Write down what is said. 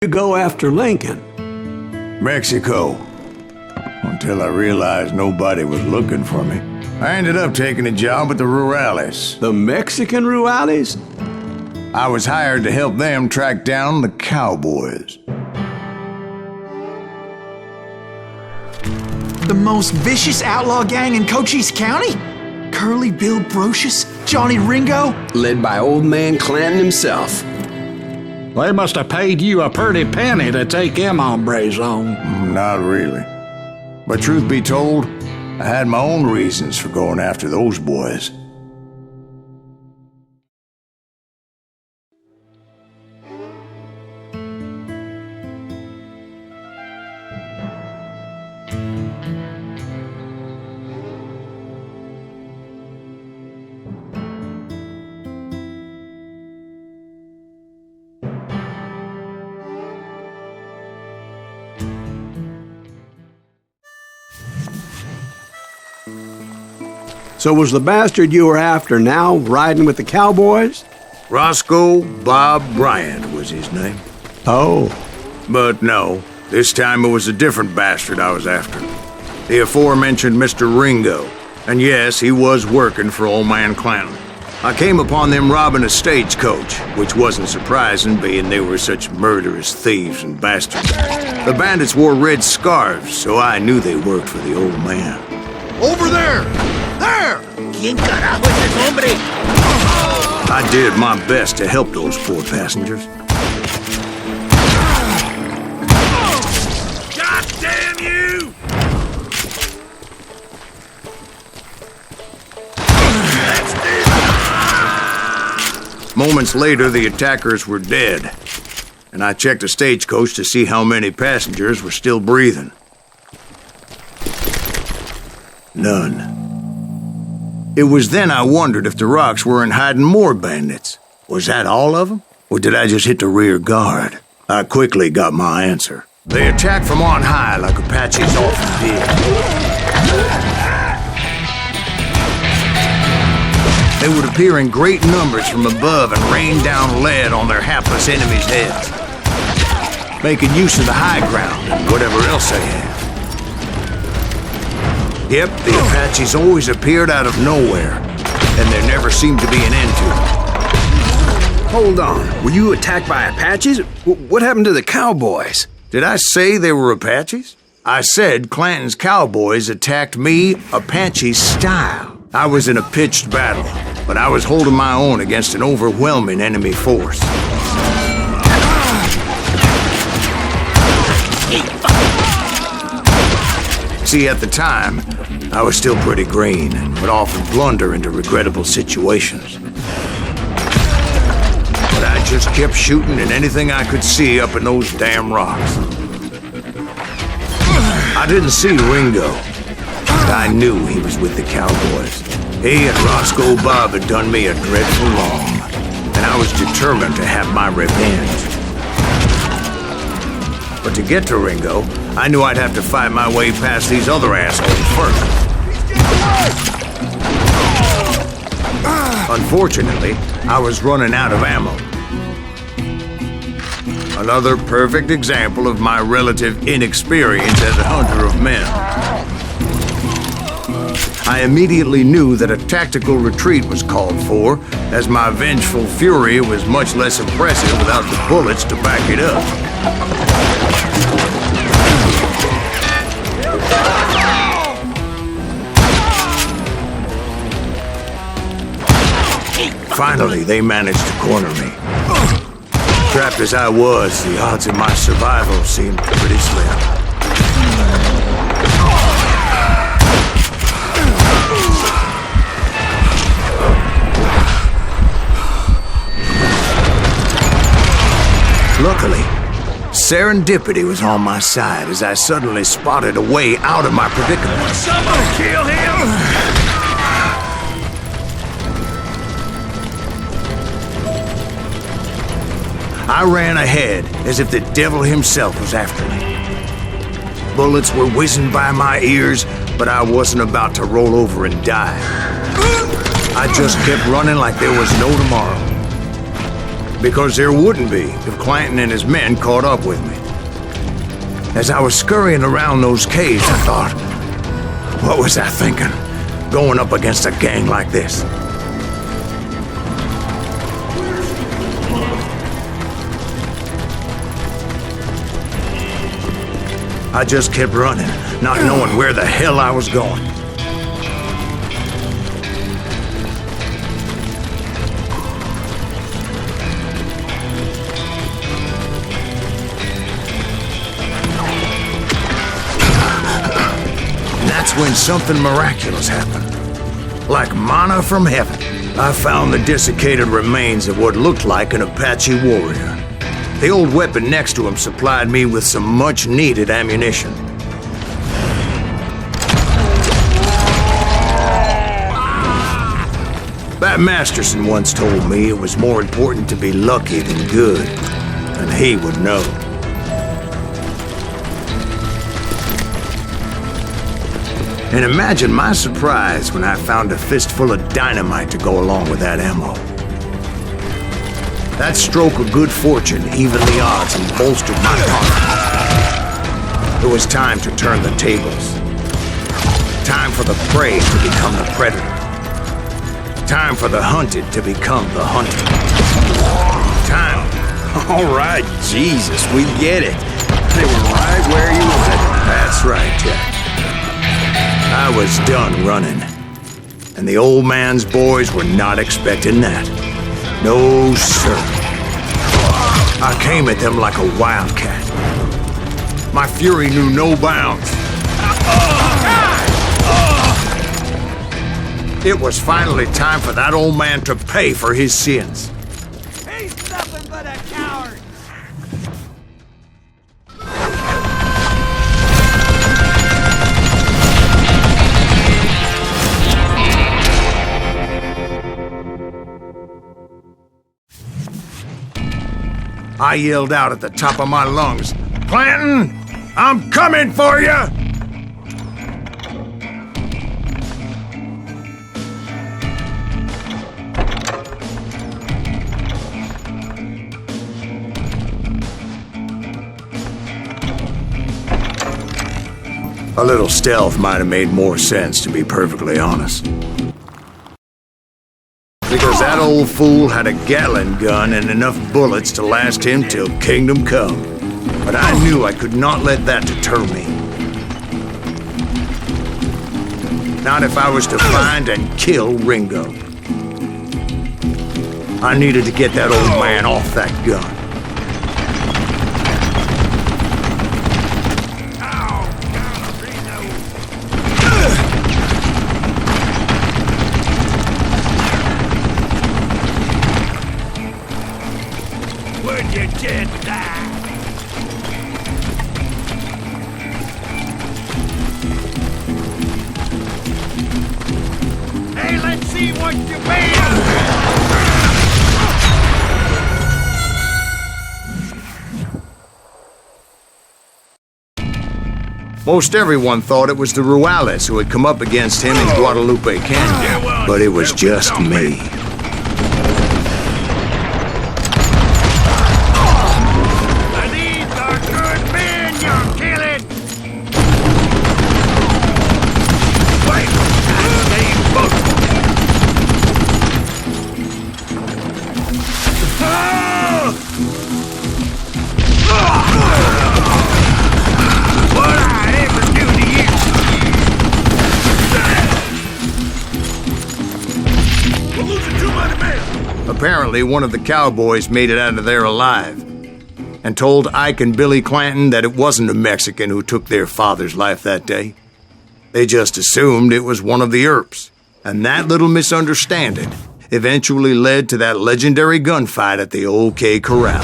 you go after Lincoln? Mexico. Until I realized nobody was looking for me. I ended up taking a job with the Rurales. The Mexican Rurales? I was hired to help them track down the cowboys. The most vicious outlaw gang in Cochise County? Curly Bill Brocious? Johnny Ringo? Led by old man Clanton himself. They must have paid you a pretty penny to take them hombres on. Not really. But truth be told, I had my own reasons for going after those boys. So was the bastard you were after now riding with the cowboys? Roscoe Bob Bryant was his name. Oh. But no, this time it was a different bastard I was after. The aforementioned Mr. Ringo. And yes, he was working for old man Clanton. I came upon them robbing a stagecoach, which wasn't surprising, being they were such murderous thieves and bastards. The bandits wore red scarves, so I knew they worked for the old man. Over there! There! ¿Quién carajo es ese hombre? I did my best to help those poor passengers. God damn you! Moments later, the attackers were dead, and I checked the stagecoach to see how many passengers were still breathing. None. It was then I wondered if the rocks weren't hiding more bandits. Was that all of them? Or did I just hit the rear guard? I quickly got my answer. They attacked from on high like Apaches often did. They would appear in great numbers from above and rain down lead on their hapless enemies' heads, making use of the high ground and whatever else they had. Yep, the Apaches always appeared out of nowhere, and there never seemed to be an end to them. Hold on, were you attacked by Apaches? What happened to the cowboys? Did I say they were Apaches? I said Clanton's cowboys attacked me Apache style. I was in a pitched battle, but I was holding my own against an overwhelming enemy force. See, at the time, I was still pretty green and would often blunder into regrettable situations. But I just kept shooting at anything I could see up in those damn rocks. I didn't see Ringo, but I knew he was with the cowboys. He and Roscoe Bob had done me a dreadful wrong, and I was determined to have my revenge. But to get to Ringo, I knew I'd have to fight my way past these other assholes first. Unfortunately, I was running out of ammo. Another perfect example of my relative inexperience as a hunter of men. I immediately knew that a tactical retreat was called for, as my vengeful fury was much less impressive without the bullets to back it up. Finally, they managed to corner me. Trapped as I was, the odds of my survival seemed pretty slim. Luckily, serendipity was on my side as I suddenly spotted a way out of my predicament. Someone kill him! I ran ahead as if the devil himself was after me. Bullets were whizzing by my ears, but I wasn't about to roll over and die. I just kept running like there was no tomorrow. Because there wouldn't be if Clanton and his men caught up with me. As I was scurrying around those caves, I thought, what was I thinking? Going up against a gang like this? I just kept running, not knowing where the hell I was going. That's when something miraculous happened. Like manna from heaven, I found the desiccated remains of what looked like an Apache warrior. The old weapon next to him supplied me with some much-needed ammunition. Bat Masterson once told me it was more important to be lucky than good, and he would know. And imagine my surprise when I found a fistful of dynamite to go along with that ammo. That stroke of good fortune evened the odds and bolstered my confidence. It was time to turn the tables. Time for the prey to become the predator. Time for the hunted to become the hunter. Time. All right, Jesus, we get it. They were right where you wanted. That's right, Jack. I was done running. And the old man's boys were not expecting that. No, sir. I came at them like a wildcat. My fury knew no bounds. It was finally time for that old man to pay for his sins. He's nothing but a coward! I yelled out at the top of my lungs, "Clanton, I'm coming for you!" A little stealth might have made more sense, to be perfectly honest. Because that old fool had a Gatling gun and enough bullets to last him till kingdom come. But I knew I could not let that deter me. Not if I was to find and kill Ringo. I needed to get that old man off that gun. Hey, let's see what you made of. Most everyone thought it was the Ruales who had come up against him in Guadalupe Canyon, but it was just me. These are good men you're killing! Wait! What I ever do to you? We're losing too many men! Apparently, one of the cowboys made it out of there alive and told Ike and Billy Clanton that it wasn't a Mexican who took their father's life that day. They just assumed it was one of the Earps, and that little misunderstanding eventually led to that legendary gunfight at the OK Corral.